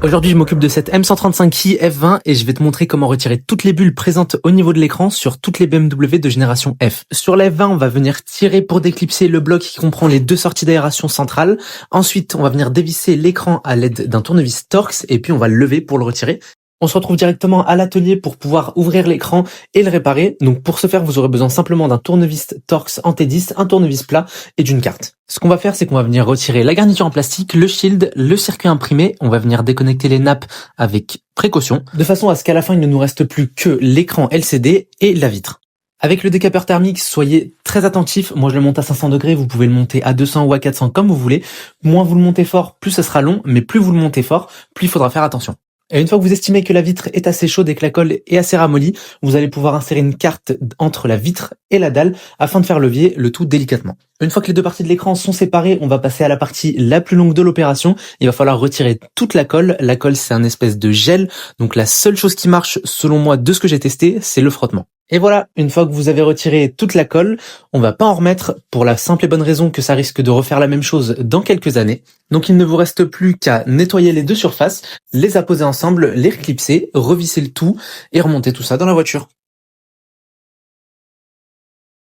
Aujourd'hui, je m'occupe de cette M135i F20 et je vais te montrer comment retirer toutes les bulles présentes au niveau de l'écran sur toutes les BMW de génération F. Sur la F20, on va venir tirer pour déclipser le bloc qui comprend les deux sorties d'aération centrales. Ensuite, on va venir dévisser l'écran à l'aide d'un tournevis Torx et puis on va le lever pour le retirer. On se retrouve directement à l'atelier pour pouvoir ouvrir l'écran et le réparer. Donc pour ce faire, vous aurez besoin simplement d'un tournevis Torx en T10, un tournevis plat et d'une carte. Ce qu'on va faire, c'est qu'on va venir retirer la garniture en plastique, le shield, le circuit imprimé. On va venir déconnecter les nappes avec précaution, de façon à ce qu'à la fin, il ne nous reste plus que l'écran LCD et la vitre. Avec le décapeur thermique, soyez très attentifs. Moi, je le monte à 500 degrés. Vous pouvez le monter à 200 ou à 400 comme vous voulez. Moins vous le montez fort, plus ça sera long. Mais plus vous le montez fort, plus il faudra faire attention. Et une fois que vous estimez que la vitre est assez chaude et que la colle est assez ramollie, vous allez pouvoir insérer une carte entre la vitre et la dalle afin de faire levier le tout délicatement. Une fois que les deux parties de l'écran sont séparées, on va passer à la partie la plus longue de l'opération. Il va falloir retirer toute la colle. La colle, c'est un espèce de gel. Donc la seule chose qui marche, selon moi, de ce que j'ai testé, c'est le frottement. Et voilà, une fois que vous avez retiré toute la colle, on va pas en remettre pour la simple et bonne raison que ça risque de refaire la même chose dans quelques années. Donc il ne vous reste plus qu'à nettoyer les deux surfaces, les apposer ensemble, les reclipser, revisser le tout et remonter tout ça dans la voiture.